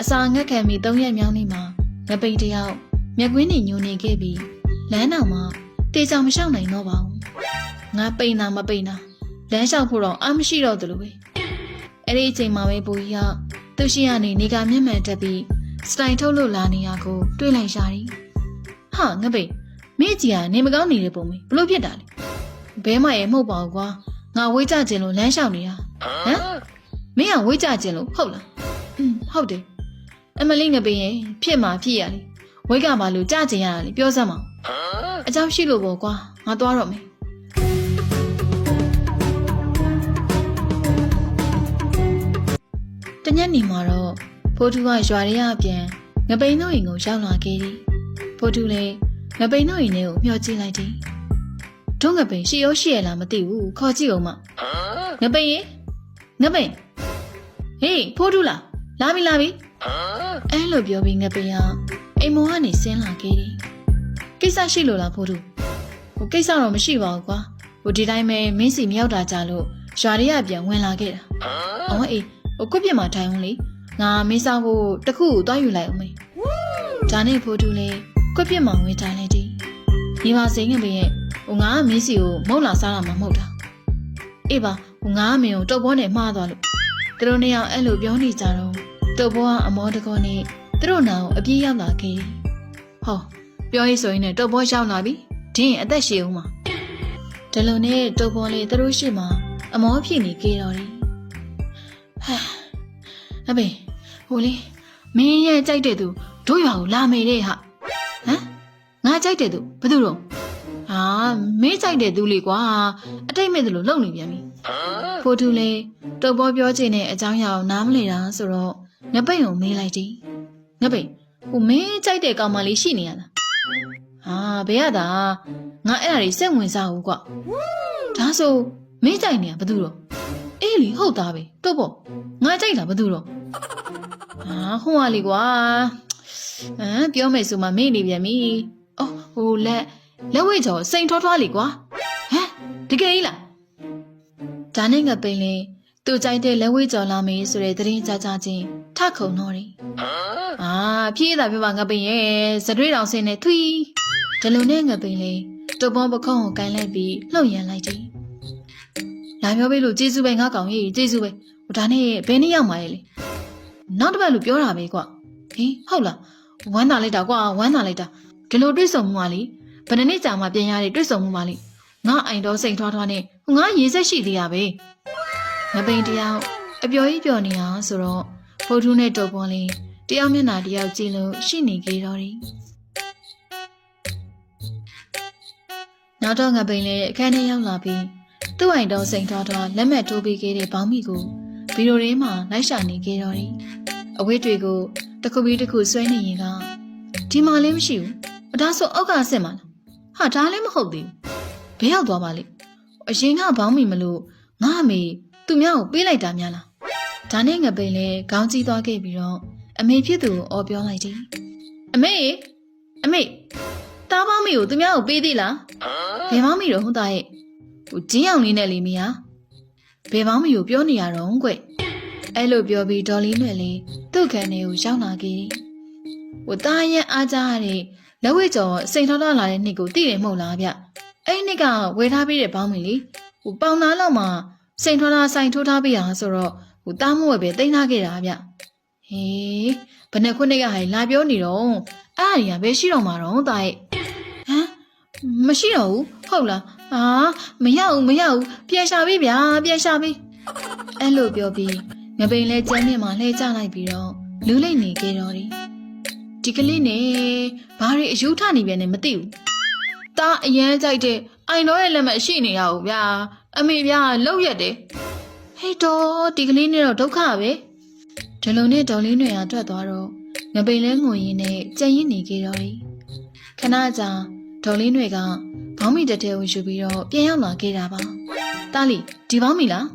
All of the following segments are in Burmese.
အစာငက်ခံပြီး3ရက်မြောင်းနေမှာငပိန်တယောက်မျက်ကွင်းနေညိုနေခဲ့ပြီးလမ်းတော်မှာတေချောင်မလျှောက်နိုင်တော့ပါဘူးငါပိန်တာမပိန်တာလမ်းလျှောက်ဖို့တော့အမရှိတော့သလိုပဲအဲ့ဒီအချိန်မှာပဲဘူကြီးကသူ့ရှိရနေကမျက်မှန်တက်ပြီးစတိုင်ထုတ်လို့လာနေရကိုတွေးလိုက်ရှာတယ်ဟာငပိန်မင်းကြီးကနေမကောင်းနေတဲ့ပုံပဲဘလို့ဖြစ်တာလဲဘဲမရဲ့မဟုတ်ပါဘူးကွာငါဝေးကြခြင်းလို့လမ်းလျှောက်နေတာဟမ်မင်းကဝေးကြခြင်းလို့ဟုတ်လားဟုတ်တယ်အမလေးငပိန်ရဲ့ဖြစ်မှာဖြစ်ရလေဝိတ်ကဘာလို့ကြခြင်းရတာလဲပြောစမ်းပါအကြောင်းရှိလို့ပေါ့ကွာငါသွားတော့မယ်တညနေမှာတော့ဖိုးထူးကရွာရဲအပြန်ငပိန်တို့အိမ်ကိုရောက်လာခဲ့တယ်ဖိုးထူးလည်းငပိန်တို့အိမ်ထဲကိုမျှော်ကြည့်လိုက်တယ်တို့ငပိန်ရှိရောရှိရလားမသိဘူးခေါ်ကြည့်အောင်မငပိန်ရေငပိန်ဟေးဖိုးထူးလားလာပြီအဲလိုပြောပြီးငပိန်ကအိမ်မောကနေဆင်းလာခဲ့တယ်ကိစ္စရှိလို့လားဖိုးထူးကိစ္စတော့မရှိပါဘူးကွာဒီတိုင်းပဲမင်းစီမရောက်တာကြလို့ရွာရဲအပြန်ဝင်လာခဲ့တာအော်အေးကွက်ပြစ်မှာထိုင်အောင်လေငါမင်းစားဖို့တခုကိုတွားယူလိုက်အောင်မေဒါနဲ့ဖိုးထူးလေးကွက်ပြစ်မှာဝင်ထိုင်လိုက်တယ်ဒီမှာစိန်ငပင်ရဲ့ငါကမင်းစီကိုမုတ်လာစားတာမှမဟုတ်တာအေးပါငါကမင်းကိုတုပ်ဘောနဲ့မှားသွားလို့သူတို့နှစ်ယောက်အဲ့လိုပြောနေကြတော့တုပ်ဘောကအမောတကောနဲ့သူတို့နာကိုအပြေးရောက်လာခဲ့ဟောပြောရေးဆိုရင်လည်းတုပ်ဘောရောက်လာပြီဒင်းအသက်ရှည်ဦးမှာဒီလိုနဲ့တုပ်ဘောလေးသူတို့ရှိမှအမောဖြစ်နေကြတော့တယ်အဘေဟိုလေမင်းရဲ့ကြိုက်တဲ့သူတို့ရွာကိုလာမေတဲ့ဟာဟမ်ငါကြိုက်တဲ့သူဘယ်သူတော့ဟာမင်းကြိုက်တဲ့သူလေကွာအတိတ်မဲ့သူလို့လုံနေပြန်ပြီဖိုးထူးလေတုပ်ပေါ်ပြောချင်တဲ့အကြောင်းအရာကိုနားမလည်တာဆိုတော့ငပိတ်ကိုမေးလိုက်တယ်ငပိတ်ဟိုမင်းကြိုက်တဲ့ကောင်မလေးရှိနေရလားဟာဘယ်ရတာငါအဲ့ဒါတွေစိတ်ဝင်စားဘူးကွာဒါဆိုမင်းကြိုက်နေရဘယ်သူတော့အေးလီဟုတ်သားပဲတုပ်ပေါ်ငါကြိုက်တာဘယ်သူတော့ဟိုဟာလေကွာပြောမယ်ဆိုမှမေ့နေပြန်ပြီအော်ဟိုလက်ဝဲကျော်စိန်ထွားထွားလေကွာဟမ်တကယ်ကြီးလားဒါနဲ့ငပိန်လေသူကြိုက်တဲ့လက်ဝဲကျော်လာမေးဆိုတဲ့သတင်းကြားချင်းထခုံတော့တယ်ဖြည့်တာပြောပါငပိန်ရဲ့စတွေးတောင်စင်းနဲ့ထွီဒီလိုနဲ့ငပိန်လေတုပ်ပေါ်ပခုံးကိုကန်လိုက်ပြီးလှုပ်ရန်လိုက်တယ်လာပြောပေးလို့ကျေးဇူးပဲငါကောင်ကြီးကျေးဇူးပဲဒါနဲ့ဘယ်နည်းရောက်မှာလဲလေနောက်တစ်ပတ်လို့ပြောတာပဲကွဟေးဟုတ်လားဝမ်းသာလိုက်တာကွာဝမ်းသာလိုက်တာဒီလိုတွေ့ဆုံမှုကလေဘယ်နှစ်ကြာမှပြန်ရတဲ့တွေ့ဆုံမှုပါလေငါအိမ်တော်စိတ်ထွားထွားနဲ့ငါရေးဆက်ရှိသေးရပဲငပိန်တယောက်အပျော်ကြီးပျော်နေအောင်ဆိုတော့ဖိုးထူးနဲ့တုပ်ပေါ်လေးတယောက်မျက်နှာတယောက်ကြည့်လို့ရှိနေကြတော့တယ်နောက်တော့ငပိန်လည်းအခန်းထဲရောက်လာပြီးသူ့အိမ်တော်စိတ်ထွားထွားလက်မှတ်ထိုးပေးခဲ့တဲ့ဘောင်းမီကိုဗီဒီယိုရင်းမှာလိုက်ရှာနေကြတော့တယ်အဝတ်တွေကိုတစ်ခုပြီးတစ်ခုဆွဲနေရင်ကဒီမှာလည်းမရှိဘူးဒါဆိုအောက်ကဆင့်မှာလားဟာဒါလည်းမဟုတ်သေးဘူးဘယ်ရောက်သွားပါလဲအရင်ကဘောင်းမီမလို့ငါအမေသူများကိုပေးလိုက်တာများလားဒါနဲ့ငပိန်လည်းခေါင်းကြီးသွားခဲ့ပြီးတော့အမေဖြစ်သူကိုအော်ပြောလိုက်တယ်အမေတားဘောင်းမီကိုသူများကိုပေးသေးလားဘယ်ဘောင်းမီတော့ဟုတ်သားရဲ့ဂျင်းအောင်လေးနဲ့လေမီဟာဘယ်ဘောင်းမီကိုပြောနေရတော့ကွအဲ့လိုပြောပြီးဒေါ်လေးနဲ့လေသူ့ခန်းထဲကိုရောက်လာခဲ့တားရင်အားကြရတဲ့လက်ဝဲကျော်စိန်ထောလာတဲ့နှစ်ကိုသိတယ်မဟုတ်လားဗျအဲ့နှစ်ကဝယ်ထားပေးတဲ့ဘောင်းမီလေပေါင်သားလောက်မှစိန်ထောလာဆိုင်ထိုးထားပေးရဆိုတော့တားမဝယ်ပဲတိန်းထားခဲ့တာဗျဟေးဘယ်နဲ့ခုနှစ်ကဟဲ့လာပြောနေတော့အဲ့အရာပဲရှိတော့မှာတော့တားရဲ့ဟမ်မရှိတော့ဘူးဟုတ်လားမရဘူးပြန်ရှာပေးဗျာပြန်ရှာပေးအဲ့လိုပြောပြီးငပိန်လဲကျန်းမြင့်မှာလှည့်ကျလိုက်ပြီးတော့လူးလိုက်နေကြတော့တယ်ဒီကလေးနဲ့ဘာတွေအယူထနေပြန်နေမသိဘူးတားအရန်ကြိုက်တဲ့အိုင်တော်ရဲ့လက်မရှိနေရဘူးဗျာအမေဗျာလောက်ရက်တယ်ဟေးတော့ဒီကလေးနဲ့တော့ဒုက္ခပဲဒီလိုနဲ့ဒေါ်လေးတွေကထွက်သွားတော့ငပိန်လဲငိုရင်းနဲ့ကြံ့ရင်နေကြတော့တယ်ခဏကြာဒေါ်လေးတွေကဘောင်းမီတက်တဲ့ကိုယူပြီးတော့ပြန်ရောက်လာခဲ့တာပါတားလီဒီဘောင်းမီလား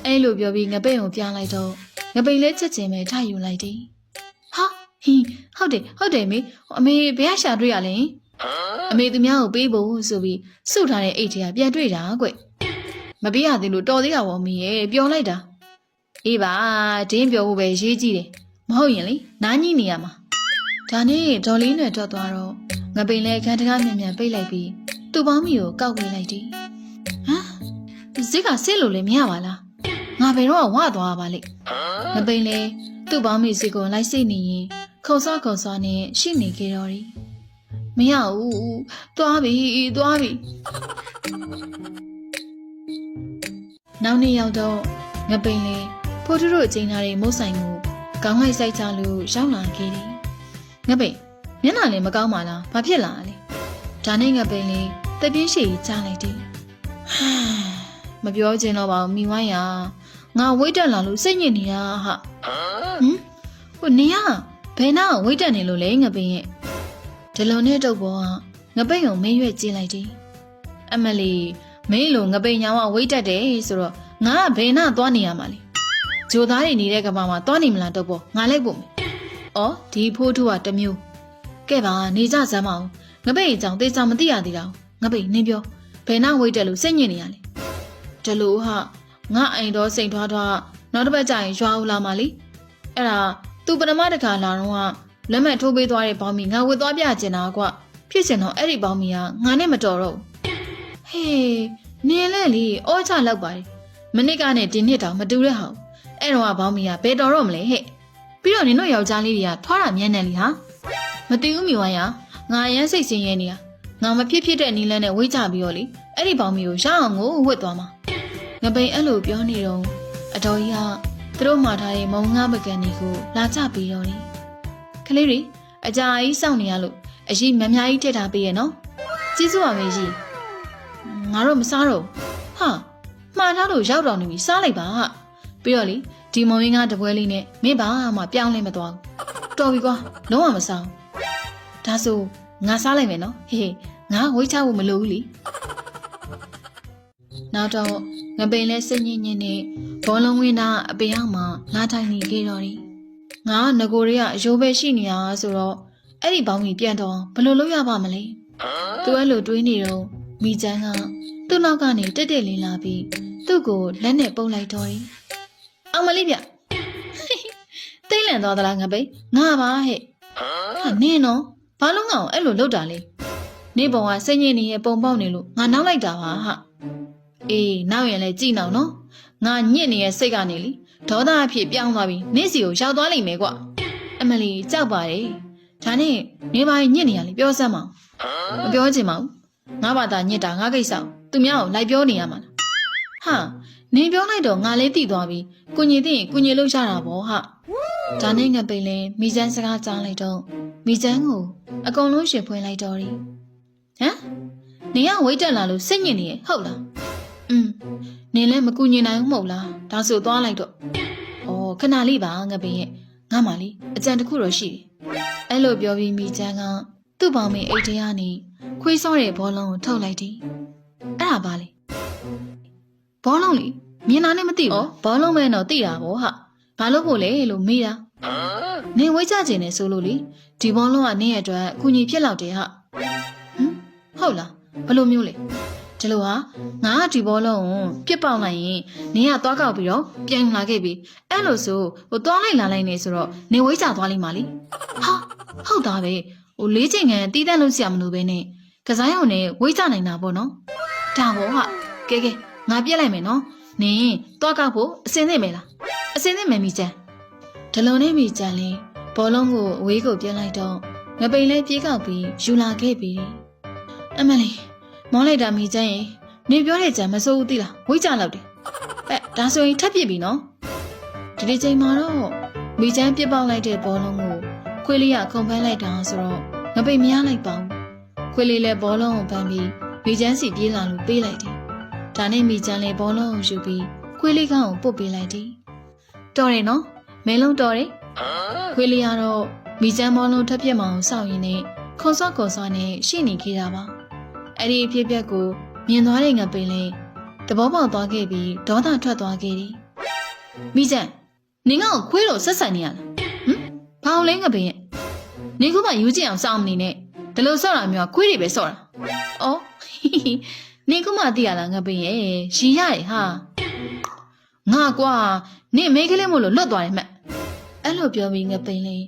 အဲ့လိုပြောပြီးငပိန်ကိုပြလိုက်တော့ငပိန်လဲချက်ချင်းပဲထယူလိုက်တယ်ဟာဟင်းဟုတ်တယ်မေအမေဘယ်ရရှာတွေ့ရလဲအမေသူများကိုပေးဖို့ဆိုပြီးစုထားတဲ့အိတ်တွေကပြန်တွေ့တာကွမပေးရသေးလို့တော်သေးတာပေါ့မေရဲ့ပြောလိုက်တာအေးပါဒင်းပြောဖို့ပဲရေးကြည့်တယ် မဟုတ်ရင်လေနားကြီးနေရမှာဒါနဲ့ဒေါ်လေးနဲ့ထွက်သွားတော့ငပိန်လည်းခန်းတကားမြန်မြန်ပိတ်လိုက်ပြီးသူ့ပေါင်းမီကိုကောက်ဝေးလိုက်တယ်ဟမ်ဇစ်ကစစ်လို့လည်းမရပါလားငါဘယ်တော့ဝသွားပါလိမ့်ငပိန်လည်းသူ့ပေါင်းမီစီကိုလိုက်စိတ်နေရင်ခုံစောနဲ့ရှိနေကြတော့တယ်မရဘူးသွားပြီနောက်နေ့ရောက်တော့ငပိန်လေးဖိုးထူးတို့အချိန်သားတွေမုတ်ဆိုင်ကိုကောင်းလိုက်စိုက်ချလို့ရောက်လာခဲ့တယ်ငပိန်မျက်နှာလည်းမကောင်းပါလားဘာဖြစ်လာလဲဒါနဲ့ငပိန်လေးတပြင်းရှိကြားလိုက်တယ်မပြောချင်တော့ပါဘူးမိဝိုင်းရငါဝိတ်တက်လာလို့စိတ်ညစ်နေတာဟာဟိုနေရဘယ်နာဝိတ်တက်နေလို့လဲငပိန်ရဲ့ဒီလုံနဲ့တုပ်ပေါ်ကငပိန်ကိုမင်းရွက်ကြည့်လိုက်တယ်အမလီမင်းလိုငပိန်ညာဝဝိတ်တက်တယ်ဆိုတော့ငါကဘယ်နာသွားနေရမှာလဲဂျိုသားတွေနေတဲ့ကမ္ဘာမှာသွားနေမလားတုပ်ပေါ်ငါလိုက်ဖို့မယ်အော်ဒီဖိုးထူးကတမျိုးကဲပါနေကြစမ်းမအောင်ငပိန်အကြောင်းသေချာမသိရသေးတာငပိန်နင်းပြောဘယ်နာဝိတ်တက်လို့စိတ်ညစ်နေရလဲဒီလိုဟာငါအိမ်တော်စိန်ထွားနောက်တစ်ပတ်ကျရင်ရွာဦးလာမှာလीအဲ့ဒါသူပထမတစ်ခါလာတော့ကလက်မဲ့ထိုးပေးသွားတဲ့ပေါင်းမီငါဝတ်သွားပြကျင်တာကွဖြစ်ချင်တော့အဲ့ဒီပေါင်းမီကငါနဲ့မတော်တော့ဟေးနင်းလဲလေအောချလောက်ပါတယ်မနစ်ကနဲ့ဒီနှစ်တောင်မတူတဲ့ဟာအဲ့တော့ကပေါင်းမီကဘယ်တော်တော့မလဲဟဲ့ပြီးတော့နင်တို့ယောက်ျားလေးတွေကထွားတာမြဲနေလीဟာမတူဘူးမိဝိုင်းရငါရမ်းစိတ်ဆင်းရဲနေတာငါမဖြစ်တဲ့နီးလန်းနဲ့ဝိတ်ကြပြီးတော့လေအဲ့ဒီပေါင်းမီကိုရအောင်ကိုဝတ်သွားမှာငပိန်အဲ့လိုပြောနေတော့အတော်ကြီးကသူတို့မှာထားတဲ့မုံငါးပကံတွေကိုလာချပြီးတော့တယ်ကလေးတွေအကြာကြီးစောင့်နေရလို့အရင်မများကြီးထည့်ထားပေးရဲ့နော်ကျေးဇူးပါမေကြီးငါတို့မစားတော့ဟာမှားထားလို့ရောက်တော့နေပြီစားလိုက်ပါဟာပြီးတော့လေဒီမုံရင်းကတပွဲလေးနဲ့မင်းဘာမှပြောင်းလဲမသွားဘူးတော်ပြီကွာလုံးဝမစားဘူးဒါဆိုငါစားလိုက်မယ်နော်ဟေးငါဝိတ်ချဖို့မလိုဘူးလေနောက်တော့ငပိန်လဲစိတ်ညစ်ညစ်နဲ့ဘောလုံးဝင်းသားအပေအောက်မှာလာထိုင်နေကြတော့တယ်ငါငကိုတွေကရိုးပဲရှိနေရဆိုတော့အဲ့ဒီဘောင်းကြီးပြန်တော့ဘယ်လိုလုပ်ရပါမလဲသူအဲ့လိုတွေးနေတော့မိချမ်းကသူ့နောက်ကနေတက်တက်လေးလာပြီးသူ့ကိုလက်နဲ့ပုတ်လိုက်တော့တယ်အောင်မလေးဗျတိတ်လန့်သွားသလားငပိန်ငါပါဟဲ့ဟာနင်းနော်ဘာလို့ငါ့ကိုအဲ့လိုလုပ်တာလဲနေပုံကစိတ်ညစ်နေရဲ့ပုံပေါက်နေလို့ငါနောက်လိုက်တာပါဟာအေးနောက်ရင်လည်းကြည့်နောက်နော်ငါညစ်နေတဲ့စိတ်ကနေလေဒေါသအဖြစ်ပြောင်းသွားပြီးနေ့စီကိုရောက်သွားလိမ့်မယ်ကွအမလီကြောက်ပါတယ်ဒါနဲ့နေပါညစ်နေရလေပြောစမ်းမအောင်မပြောချင်ပါဘူးငါဘာသာညစ်တာငါကိစ္စသူများကိုလိုက်ပြောနေရမှာလားဟာနင်ပြောလိုက်တော့ငါလည်းသိသွားပြီကုညင်သိရင်ကုညင်လို့ရတာပေါ့ဟာဒါနဲ့ငပိန်လဲမိချမ်းစကားကြားလိုက်တော့မိချမ်းကိုအကုန်လုံးရှင်ဖွင့်လိုက်တော့တယ်ဟမ်နေကဝိတ်တက်လာလို့စိတ်ညစ်နေရဲ့ဟုတ်လားနင်လည်းမကူညီနိုင်ဘူးမဟုတ်လားဒါဆိုသွားလိုက်တော့ဩခဏလေးပါငပိန်ရဲ့ငါမှလေအကြံတစ်ခုတော့ရှိတယ်အဲ့လိုပြောပြီးမိချမ်းကသူ့ပေါင်မေအိတ်ထဲကနေခွေးစောတဲ့ဘောလုံးကိုထုတ်လိုက်တယ်အဲ့ဒါပါလေဘောလုံးလေမြင်တာနဲ့မသိဘူးဘောလုံးမဲတော့သိတာဗောဟာဘာလို့ဖို့လဲလို့မေးတာနင်ဝိတ်ချခြင်းနဲ့ဆိုလို့လေဒီဘောလုံးကနင်ရဲ့အတွက်အကူအညီဖြစ်လောက်တယ်ဟာဟုတ်လားဘယ်လိုမျိုးလဲဒီလိုဟာငါကဒီဘောလုံးကိုပြစ်ပေါက်လိုက်ရင်နင်ကသွားကောက်ပြီးတော့ပြန်လာခဲ့ပြီအဲ့လိုဆိုဟိုသွားလိုက်လာလိုက်နေဆိုတော့နေဝိတ်ချသွားလိမ့်ပါလိဟာဟုတ်သားပဲဟိုလေးချိန်ငန်းတီးတန့်လို့ဆရာမလို့ပဲနဲ့ကစားရုံနဲ့ဝိတ်ချနိုင်တာပေါ့နော်ဒါပေါ့ဟာကဲငါပြက်လိုက်မယ်နော်နင်သွားကောက်ဖို့အစင်းသင့်မယ်လားအစင်းသင့်မယ်မိချမ်းဒီလိုနဲ့မိချမ်းလေးဘောလုံးကိုအဝေးကိုပြက်လိုက်တော့ငပိန်လေးပြေးကောက်ပြီးယူလာခဲ့ပြီအမလေးမောင်းလိုက်တာမိချမ်းရင်နေပြောတဲ့ကြံမစိုးဘူးသိလားဝိတ်ကြလောက်တယ်ဒါဆိုရင်ထပ်ပြစ်ပြီနော်ဒီချိန်မှာတော့မိချမ်းပြစ်ပေါက်လိုက်တဲ့ဘောလုံးကိုခွေးလေးကခုန်ဖမ်းလိုက်တာဆိုတော့ငပိန်မရလိုက်ပါဘူးခွေးလေးလည်းဘောလုံးကိုဖမ်းပြီးမိချမ်းစီပြေးလာလို့ပေးလိုက်တယ်ဒါနဲ့မိချမ်းလည်းဘောလုံးကိုယူပြီးခွေးလေးကောင်ကိုပုတ်ပေးလိုက်တယ်တော်တယ်နော်မဲလုံးတော်တယ်ခွေးလေးကတော့မိချမ်းဘောလုံးထပ်ပြစ်မအောင်စောင့်ရင်းနဲ့ခုံစော့နဲ့ရှိနေခဲ့တာပါအဲ့ဒီအဖြစ်အပျက်ကိုမြင်သွားတဲ့ငပိန်လေးသဘောပေါက်သွားခဲ့ပြီးဒေါသထွက်သွားခဲ့တယ်မိချမ်းနင်ကခွေးလို့ဆက်ဆံနေရလားဘာလို့လဲငပိန်ရဲ့နင်ကမှယူကြည့်အောင်စောင့်မနေနဲ့ဒီလိုဆော့တာမျိုးခွေးတွေပဲဆော့တာအော်နင်ကမှသိရလားငပိန်ရဲ့ရီရတယ်ဟာငါကွာနင်မိန်းကလေးမို့လို့လွတ်သွားတယ်မှတ် အဲ့လိုပြောပြီးငပိန်လေး